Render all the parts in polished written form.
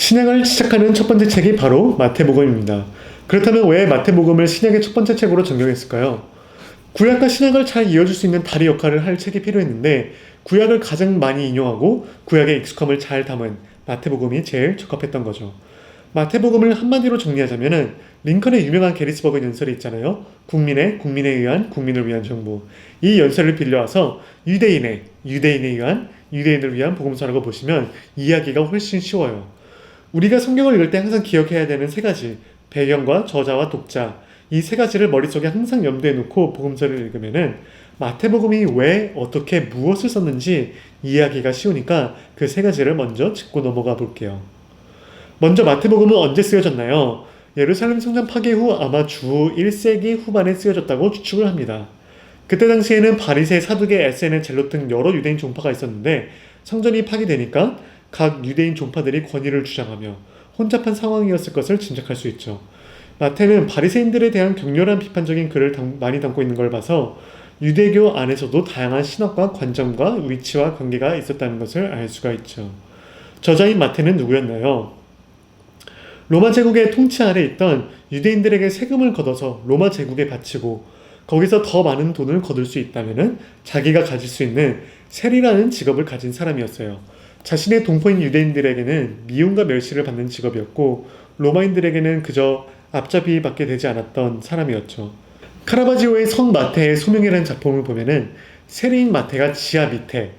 신약을 시작하는 첫 번째 책이 바로 마태복음입니다. 그렇다면 왜 마태복음을 신약의 첫 번째 책으로 정경했을까요? 구약과 신약을 잘 이어줄 수 있는 다리 역할을 할 책이 필요했는데 구약을 가장 많이 인용하고 구약의 익숙함을 잘 담은 마태복음이 제일 적합했던 거죠. 마태복음을 한마디로 정리하자면은 링컨의 유명한 게리스버그 연설이 있잖아요. 국민에 의한 국민을 위한 정부. 이 연설을 빌려와서 유대인에 의한 유대인을 위한 복음서라고 보시면 이해하기가 훨씬 쉬워요. 우리가 성경을 읽을 때 항상 기억해야 되는 세 가지, 배경과 저자와 독자, 이 세 가지를 머릿속에 항상 염두에 놓고 복음서를 읽으면은 마태복음이 왜 어떻게 무엇을 썼는지 이해하기가 쉬우니까 그 세 가지를 먼저 짚고 넘어가 볼게요. 먼저 마태복음은 언제 쓰여졌나요? 예루살렘 성전 파괴 후 아마 주 1세기 후반에 쓰여졌다고 추측을 합니다. 그때 당시에는 바리새, 사두개, 에세네, 젤롯 등 여러 유대인 종파가 있었는데 성전이 파괴되니까 각 유대인 종파들이 권위를 주장하며 혼잡한 상황이었을 것을 짐작할 수 있죠. 마태는 바리새인들에 대한 격렬한 비판적인 글을 많이 담고 있는 걸 봐서 유대교 안에서도 다양한 신학과 관점과 위치와 관계가 있었다는 것을 알 수가 있죠. 저자인 마태는 누구였나요? 로마 제국의 통치 아래 있던 유대인들에게 세금을 걷어서 로마 제국에 바치고 거기서 더 많은 돈을 거둘 수 있다면 자기가 가질 수 있는 세리라는 직업을 가진 사람이었어요. 자신의 동포인 유대인들에게는 미움과 멸시를 받는 직업이었고 로마인들에게는 그저 앞잡이밖에 되지 않았던 사람이었죠. 카라바지오의 성 마태의 소명이라는 작품을 보면은 세리인 마태가 지하 밑에,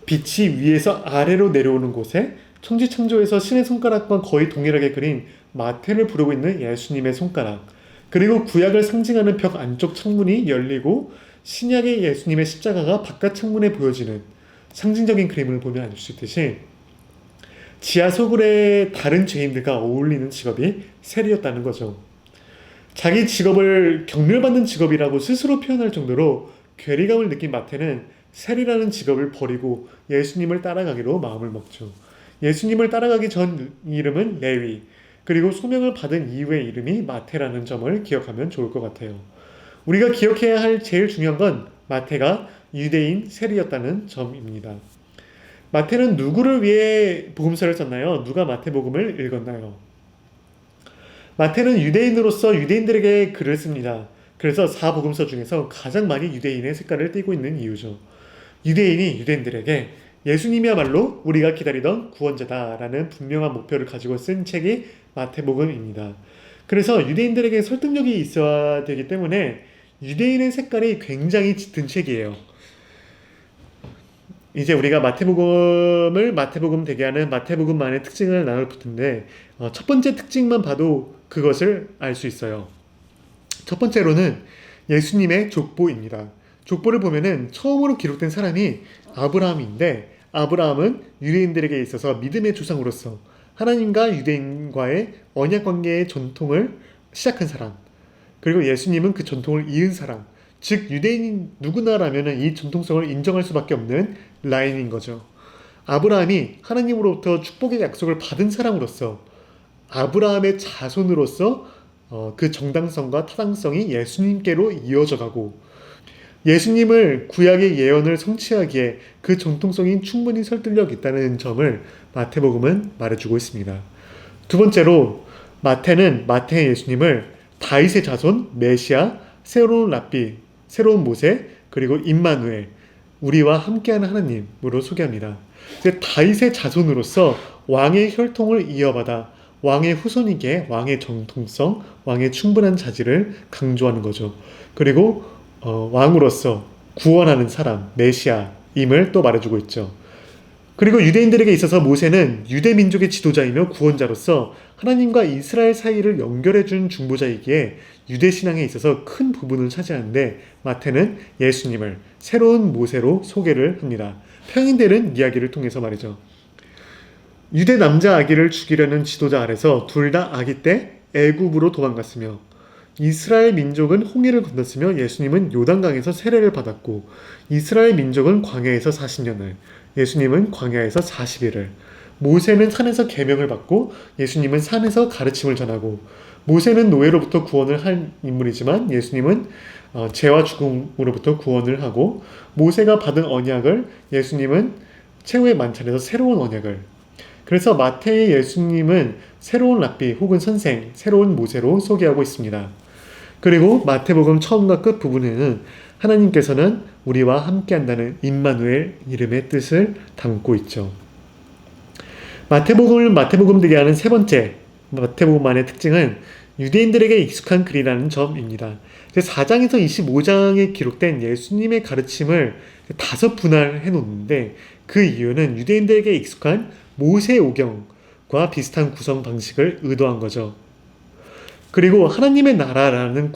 빛이 위에서 아래로 내려오는 곳에 천지창조에서 신의 손가락과 거의 동일하게 그린 마태를 부르고 있는 예수님의 손가락, 그리고 구약을 상징하는 벽 안쪽 창문이 열리고 신약의 예수님의 십자가가 바깥 창문에 보여지는 상징적인 그림을 보면 알 수 있듯이 지하 소굴의 다른 죄인들과 어울리는 직업이 세리였다는 거죠. 자기 직업을 경멸받는 직업이라고 스스로 표현할 정도로 괴리감을 느낀 마태는 세리라는 직업을 버리고 예수님을 따라가기로 마음을 먹죠. 예수님을 따라가기 전 이름은 레위, 그리고 소명을 받은 이후의 이름이 마태라는 점을 기억하면 좋을 것 같아요. 우리가 기억해야 할 제일 중요한 건 마태가 유대인 세리였다는 점입니다. 마태는 누구를 위해 복음서를 썼나요? 누가 마태복음을 읽었나요? 마태는 유대인으로서 유대인들에게 글을 씁니다. 그래서 4복음서 중에서 가장 많이 유대인의 색깔을 띠고 있는 이유죠. 유대인이 유대인들에게 예수님이야말로 우리가 기다리던 구원자다라는 분명한 목표를 가지고 쓴 책이 마태복음입니다. 그래서 유대인들에게 설득력이 있어야 되기 때문에 유대인의 색깔이 굉장히 짙은 책이에요. 이제 우리가 마태복음 되게 하는 마태복음만의 특징을 나눌 텐데 첫 번째 특징만 봐도 그것을 알 수 있어요. 첫 번째로는 예수님의 족보입니다. 족보를 보면은 처음으로 기록된 사람이 아브라함인데 아브라함은 유대인들에게 있어서 믿음의 조상으로서 하나님과 유대인과의 언약 관계의 전통을 시작한 사람, 그리고 예수님은 그 전통을 이은 사람, 즉 유대인 누구나라면 이 전통성을 인정할 수밖에 없는 라인인 거죠. 아브라함이 하나님으로부터 축복의 약속을 받은 사람으로서 아브라함의 자손으로서 그 정당성과 타당성이 예수님께로 이어져 가고 예수님을 구약의 예언을 성취하기에 그 전통성이 충분히 설득력 있다는 점을 마태복음은 말해주고 있습니다. 두 번째로 마태의 예수님을 다윗의 자손, 메시아, 새로운 랍비, 새로운 모세, 그리고 임마누엘, 우리와 함께하는 하나님으로 소개합니다. 다윗의 자손으로서 왕의 혈통을 이어받아 왕의 후손이기에 왕의 정통성, 왕의 충분한 자질을 강조하는 거죠. 그리고 왕으로서 구원하는 사람, 메시아임을 또 말해주고 있죠. 그리고 유대인들에게 있어서 모세는 유대 민족의 지도자이며 구원자로서 하나님과 이스라엘 사이를 연결해준 중보자이기에 유대 신앙에 있어서 큰 부분을 차지하는데 마태는 예수님을 새로운 모세로 소개를 합니다. 평행되는 이야기를 통해서 말이죠. 유대 남자 아기를 죽이려는 지도자 아래서 둘 다 아기 때 애굽으로 도망갔으며 이스라엘 민족은 홍해를 건넜으며 예수님은 요단강에서 세례를 받았고 이스라엘 민족은 광야에서 40년을, 예수님은 광야에서 40일을, 모세는 산에서 계명을 받고 예수님은 산에서 가르침을 전하고 모세는 노예로부터 구원을 한 인물이지만 예수님은 죄와 죽음으로부터 구원을 하고 모세가 받은 언약을 예수님은 최후의 만찬에서 새로운 언약을, 그래서 마태의 예수님은 새로운 랍비 혹은 선생, 새로운 모세로 소개하고 있습니다. 그리고 마태복음 처음과 끝 부분에는 하나님께서는 우리와 함께한다는 임마누엘 이름의 뜻을 담고 있죠. 마태복음을 마태복음되게 하는 세 번째 마태복음만의 특징은 유대인들에게 익숙한 글이라는 점입니다. 4장에서 25장에 기록된 예수님의 가르침을 5분할해 놓는데 그 이유는 유대인들에게 익숙한 모세오경과 비슷한 구성 방식을 의도한 거죠. 그리고 하나님의 나라라는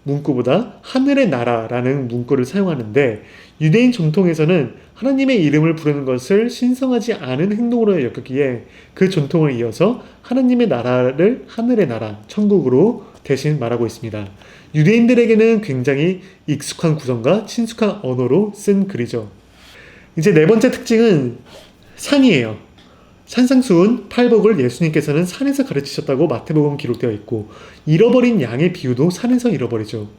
문구보다 하늘의 나라라는 문구를 사용하는데 유대인 전통에서는 하나님의 이름을 부르는 것을 신성하지 않은 행동으로 여겼기에 그 전통을 이어서 하나님의 나라를 하늘의 나라, 천국으로 대신 말하고 있습니다. 유대인들에게는 굉장히 익숙한 구성과 친숙한 언어로 쓴 글이죠. 이제 네 번째 특징은 산이에요. 산상수훈, 팔복을 예수님께서는 산에서 가르치셨다고 마태복음 기록되어 있고 잃어버린 양의 비유도 산에서 잃어버리죠.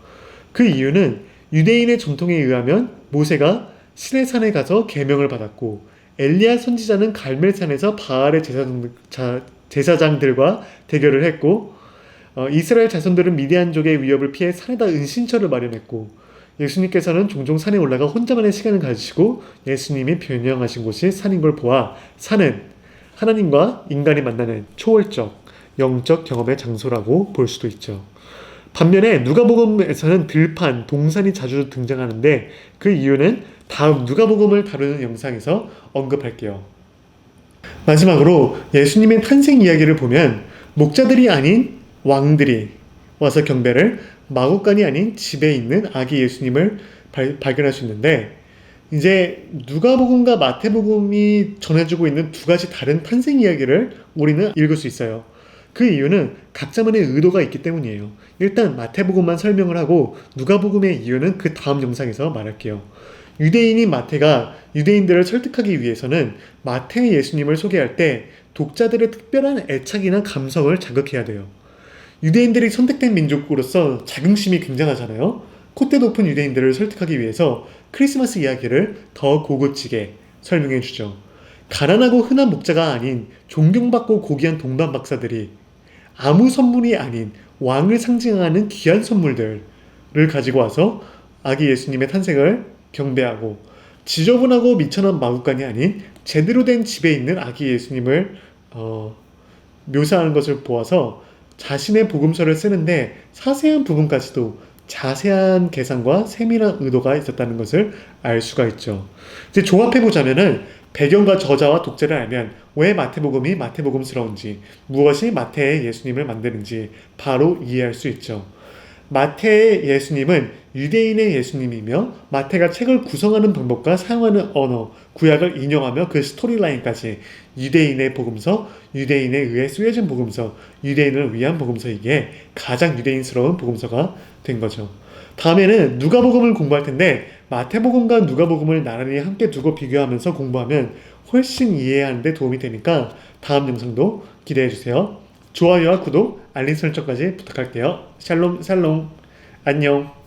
그 이유는 유대인의 전통에 의하면 모세가 시내산에 가서 계명을 받았고 엘리야 선지자는 갈멜산에서 바알의 제사장들과 대결을 했고 이스라엘 자손들은 미디안족의 위협을 피해 산에다 은신처를 마련했고 예수님께서는 종종 산에 올라가 혼자만의 시간을 가지시고 예수님이 변형하신 곳이 산인 걸 보아 산은 하나님과 인간이 만나는 초월적, 영적 경험의 장소라고 볼 수도 있죠. 반면에 누가복음에서는 들판, 동산이 자주 등장하는데 그 이유는 다음 누가복음을 다루는 영상에서 언급할게요. 마지막으로 예수님의 탄생 이야기를 보면 목자들이 아닌 왕들이 와서 경배를 마구간이 아닌 집에 있는 아기 예수님을 발견할 수 있는데 이제 누가복음과 마태복음이 전해주고 있는 두 가지 다른 탄생 이야기를 우리는 읽을 수 있어요. 그 이유는 각자만의 의도가 있기 때문이에요. 일단 마태복음만 설명을 하고 누가복음의 이유는 그 다음 영상에서 말할게요. 유대인인 마태가 유대인들을 설득하기 위해서는 마태의 예수님을 소개할 때 독자들의 특별한 애착이나 감성을 자극해야 돼요. 유대인들이 선택된 민족으로서 자긍심이 굉장하잖아요. 콧대 높은 유대인들을 설득하기 위해서 크리스마스 이야기를 더 고급지게 설명해 주죠. 가난하고 흔한 목자가 아닌 존경받고 고귀한 동반 박사들이 아무 선물이 아닌 왕을 상징하는 귀한 선물들을 가지고 와서 아기 예수님의 탄생을 경배하고 지저분하고 미천한 마구간이 아닌 제대로 된 집에 있는 아기 예수님을 묘사하는 것을 보아서 자신의 복음서를 쓰는데 사세한 부분까지도 자세한 계산과 세밀한 의도가 있었다는 것을 알 수가 있죠. 이제 조합해보자면은 배경과 저자와 독자를 알면 왜 마태복음이 마태복음스러운지, 무엇이 마태의 예수님을 만드는지 바로 이해할 수 있죠. 마태의 예수님은 유대인의 예수님이며 마태가 책을 구성하는 방법과 사용하는 언어, 구약을 인용하며 그 스토리라인까지 유대인의 복음서, 유대인에 의해 쓰여진 복음서, 유대인을 위한 복음서이기에 가장 유대인스러운 복음서가 된 거죠. 다음에는 누가복음을 공부할 텐데 마태복음과 누가복음을 나란히 함께 두고 비교하면서 공부하면 훨씬 이해하는 데 도움이 되니까 다음 영상도 기대해 주세요. 좋아요와 구독, 알림 설정까지 부탁할게요. 샬롬 샬롬 안녕.